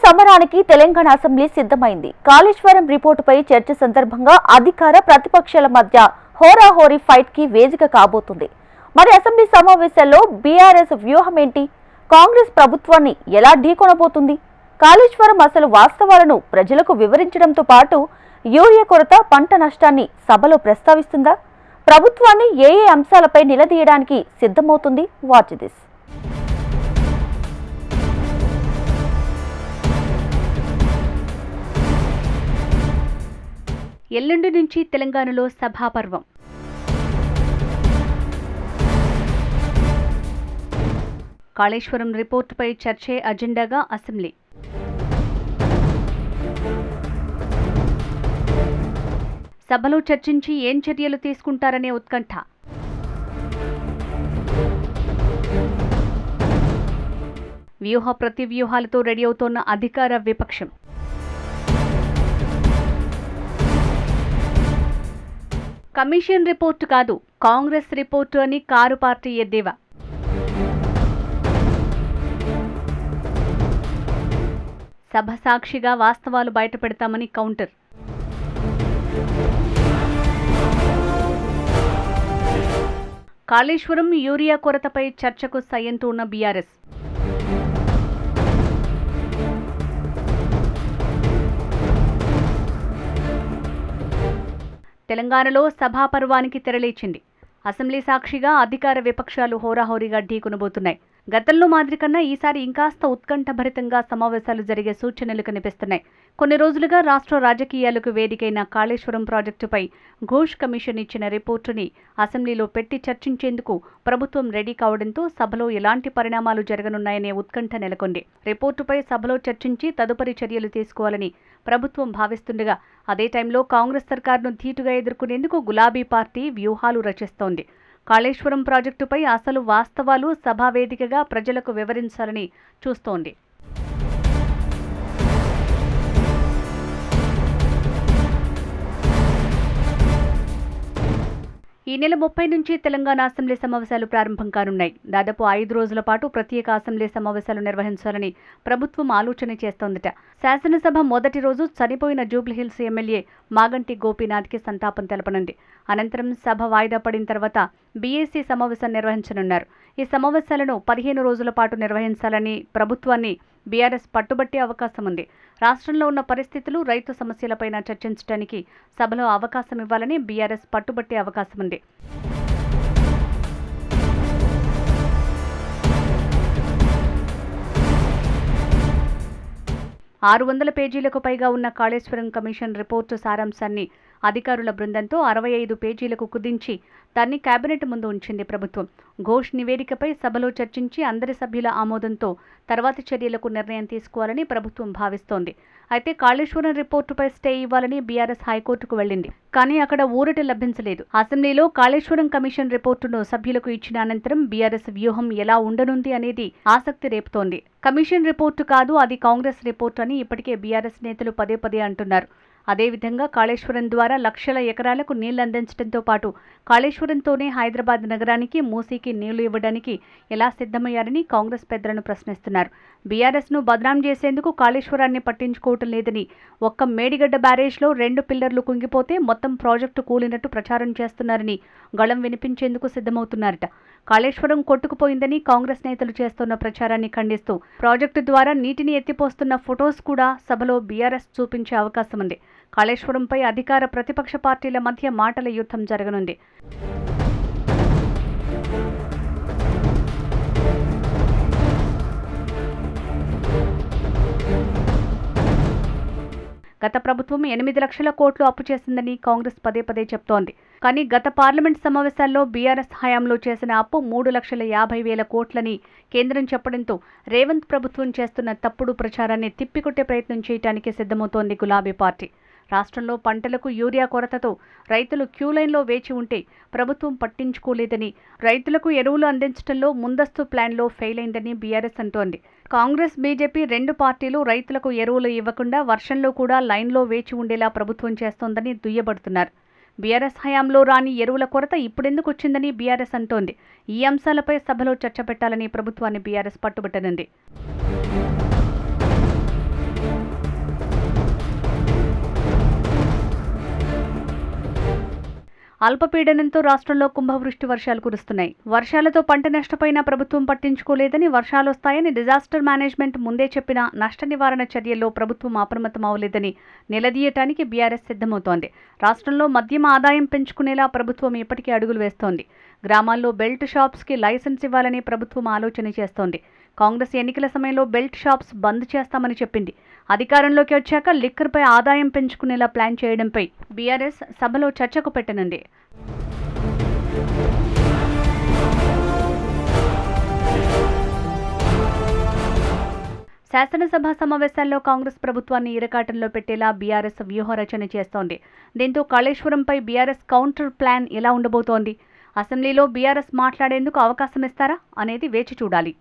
సమరానికి తెలంగాణ అసెంబ్లీ సిద్ధమైంది. కాళేశ్వరం రిపోర్టుపై చర్చ సందర్భంగా అధికార ప్రతిపక్షాల మధ్య హోరాహోరీ ఫైట్ కి వేదిక కాబోతుంది. మరి అసెంబ్లీ సమావేశాల్లో బీఆర్ఎస్ వ్యూహం ఏంటి? కాంగ్రెస్ ప్రభుత్వాన్ని ఎలా ఢీకొనబోతుంది? కాళేశ్వరం అసలు వాస్తవాలను ప్రజలకు వివరించడంతో పాటు యూరియా కొరత, పంట నష్టాన్ని సభలో ప్రస్తావిస్తుందా? ప్రభుత్వాన్ని ఏ అంశాలపై నిలదీయడానికి సిద్ధమవుతుంది? Watch this. ఎల్లుండి నుంచి తెలంగాణలో సభాపర్వం. కాళేశ్వరం రిపోర్టుపై చర్చే అజెండాగా అసెంబ్లీ. సభలో చర్చించి ఏం చర్యలు తీసుకుంటారనే ఉత్కంఠ. వ్యూహ ప్రతివ్యూహాలతో రెడీ అవుతోన్న అధికార విపక్షం. కమిషన్ రిపోర్టు కాదు, కాంగ్రెస్ రిపోర్టు అని కారు పార్టీ ఎద్దేవా. సభ సాక్షిగా వాస్తవాలు బయటపెడతామని కౌంటర్. కాళేశ్వరం యూరియా కొరతపై చర్చకు సయ్యంతో ఉన్న బీఆర్ఎస్. తెలంగాణలో సభాపర్వానికి తెరలేచింది. అసెంబ్లీ సాక్షిగా అధికార విపక్షాలు హోరాహోరీగా ఢీకొనబోతున్నాయి. గతంలో మాదిరి కన్నా ఈసారి ఇంకాస్త ఉత్కంఠభరితంగా సమావేశాలు జరిగే సూచనలు కనిపిస్తున్నాయి. కొన్ని రోజులుగా రాష్ట్ర రాజకీయాలకు వేదికైన కాళేశ్వరం ప్రాజెక్టుపై ఘోష్ కమిషన్ ఇచ్చిన రిపోర్టుని అసెంబ్లీలో పెట్టి చర్చించేందుకు ప్రభుత్వం రెడీ కావడంతో సభలో ఎలాంటి పరిణామాలు జరగనున్నాయనే ఉత్కంఠ నెలకొంది. రిపోర్టుపై సభలో చర్చించి తదుపరి చర్యలు తీసుకోవాలని ప్రభుత్వం భావిస్తుండగా, అదే టైంలో కాంగ్రెస్ సర్కార్ను ధీటుగా ఎదుర్కొనేందుకు గులాబీ పార్టీ వ్యూహాలు రచిస్తోంది. కాళేశ్వరం ప్రాజెక్టుపై అసలు వాస్తవాలు సభావేదికగా ప్రజలకు వివరించాలని చూస్తోంది. ఈ నెల 30 నుంచి తెలంగాణ అసెంబ్లీ సమావేశాలు ప్రారంభం కానున్నాయి. దాదాపు 5 రోజుల పాటు ప్రత్యేక అసెంబ్లీ సమావేశాలు నిర్వహించాలని ప్రభుత్వం ఆలోచన చేస్తోందట. శాసనసభ మొదటి రోజు చనిపోయిన జూబ్లీహిల్స్ ఎమ్మెల్యే మాగంటి గోపీనాథ్కి సంతాపం తెలపనుంది. అనంతరం సభ వాయిదా పడిన తర్వాత బీఏసీ సమావేశం నిర్వహించనున్నారు. ఈ సమావేశాలను 15 రోజుల పాటు నిర్వహించాలని ప్రభుత్వాన్ని బీఆర్ఎస్ పట్టుబట్టే అవకాశం ఉంది. రాష్ట్రంలో ఉన్న పరిస్థితులు, రైతు సమస్యలపైన చర్చించడానికి సభలో అవకాశం ఇవ్వాలని బీఆర్ఎస్ పట్టుబట్టే అవకాశం ఉంది. ఆరు 600 పేజీలకు పైగా ఉన్న కాళేశ్వరం కమిషన్ రిపోర్టు సారాంశాన్ని అధికారుల బృందంతో 65 పేజీలకు కుదించి దాన్ని కేబినెట్ ముందు ఉంచింది ప్రభుత్వం. ఘోష్ నివేదికపై సభలో చర్చించి అందరి సభ్యుల ఆమోదంతో తర్వాతి చర్యలకు నిర్ణయం తీసుకోవాలని ప్రభుత్వం భావిస్తోంది. అయితే కాళేశ్వరం రిపోర్టుపై స్టే ఇవ్వాలని బీఆర్ఎస్ హైకోర్టుకు వెళ్లింది. కానీ అక్కడ ఊరట లభించలేదు. అసెంబ్లీలో కాళేశ్వరం కమిషన్ రిపోర్టును సభ్యులకు ఇచ్చిన అనంతరం బీఆర్ఎస్ వ్యూహం ఎలా ఉండనుంది అనేది ఆసక్తి రేపుతోంది. కమిషన్ రిపోర్టు కాదు, అది కాంగ్రెస్ రిపోర్టు అని ఇప్పటికే బీఆర్ఎస్ నేతలు పదే పదే అంటున్నారు. అదేవిధంగా కాళేశ్వరం ద్వారా లక్షల ఎకరాలకు నీళ్లు అందించడంతో పాటు కాళేశ్వరంతోనే హైదరాబాద్ నగరానికి, మూసీకి నీళ్లు ఇవ్వడానికి ఎలా సిద్ధమయ్యారని కాంగ్రెస్ పెద్దలను ప్రశ్నిస్తున్నారు. బీఆర్ఎస్ను బదనాం చేసేందుకు కాళేశ్వరాన్ని పట్టించుకోవటం లేదని, ఒక్క మేడిగడ్డ బ్యారేజ్లో 2 పిల్లర్లు కుంగిపోతే మొత్తం ప్రాజెక్టు కూలినట్టు ప్రచారం చేస్తున్నారని గళం వినిపించేందుకు సిద్ధమవుతున్నారట. కాళేశ్వరం కొట్టుకుపోయిందని కాంగ్రెస్ నేతలు చేస్తున్న ప్రచారాన్ని ఖండిస్తూ ప్రాజెక్టు ద్వారా నీటిని ఎత్తిపోస్తున్న ఫొటోస్ కూడా సభలో బీఆర్ఎస్ చూపించే అవకాశం ఉంది. కాళేశ్వరంపై అధికార ప్రతిపక్ష పార్టీల మధ్య మాటల యుద్ధం జరగనుంది. గత ప్రభుత్వం 8 లక్షల కోట్లు అప్పు చేసిందని కాంగ్రెస్ పదే పదే చెప్తోంది. కానీ గత పార్లమెంట్ సమావేశాల్లో బీఆర్ఎస్ హయాంలో చేసిన అప్పు 3,50,000 కోట్లని కేంద్రం చెప్పడంతో రేవంత్ ప్రభుత్వం చేస్తున్న తప్పుడు ప్రచారాన్ని తిప్పికొట్టే ప్రయత్నం చేయడానికి సిద్ధమవుతోంది గులాబీ పార్టీ. రాష్ట్రంలో పంటలకు యూరియా కొరతతో రైతులు క్యూలైన్లో వేచి ఉంటే ప్రభుత్వం పట్టించుకోలేదని, రైతులకు ఎరువులు అందించడంలో ముందస్తు ప్లాన్లో ఫెయిల్ అయిందని బీఆర్ఎస్ అంటోంది. కాంగ్రెస్, బీజేపీ 2 పార్టీలు రైతులకు ఎరువులు ఇవ్వకుండా వర్షంలో కూడా లైన్లో వేచి ఉండేలా ప్రభుత్వం చేస్తోందని దుయ్యబడుతున్నారు. బీఆర్ఎస్ హయాంలో రాని ఎరువుల కొరత ఇప్పుడెందుకు వచ్చిందని బీఆర్ఎస్ అంటోంది. ఈ అంశాలపై సభలో చర్చ పెట్టాలని ప్రభుత్వాన్ని బీఆర్ఎస్ పట్టుబట్టనుంది. అల్పపీడనంతో రాష్ట్రంలో కుంభవృష్టి వర్షాలు కురుస్తున్నాయి. వర్షాలతో పంట నష్టపోయిన ప్రభుత్వం పట్టించుకోలేదని, వర్షాలు వస్తాయని డిజాస్టర్ మేనేజ్మెంట్ ముందే చెప్పినా నష్ట నివారణ చర్యల్లో ప్రభుత్వం అప్రమత్తం అవ్వలేదని నిలదీయటానికి బీఆర్ఎస్ సిద్ధమవుతోంది. రాష్ట్రంలో మద్యం ఆదాయం పెంచుకునేలా ప్రభుత్వం ఇప్పటికే అడుగులు వేస్తోంది. గ్రామాల్లో బెల్ట్ షాప్స్కి లైసెన్స్ ఇవ్వాలని ప్రభుత్వం ఆలోచన చేస్తోంది. కాంగ్రెస్ ఎన్నికల సమయంలో బెల్ట్ షాప్స్ బంద్ చేస్తామని చెప్పింది. అధికారంలోకి వచ్చాక లిక్కర్పై ఆదాయం పెంచుకునేలా ప్లాన్ చేయడంపై బీఆర్ఎస్ సభలో చర్చకు పెట్టనుంది. శాసనసభ సమావేశాల్లో కాంగ్రెస్ ప్రభుత్వాన్ని ఇరకాటంలో పెట్టేలా బీఆర్ఎస్ వ్యూహరచన చేస్తోంది. దీంతో కాళేశ్వరంపై బీఆర్ఎస్ కౌంటర్ ప్లాన్ ఎలా ఉండబోతోంది? అసెంబ్లీలో బీఆర్ఎస్ మాట్లాడేందుకు అవకాశం ఇస్తారా అనేది వేచి చూడాలి.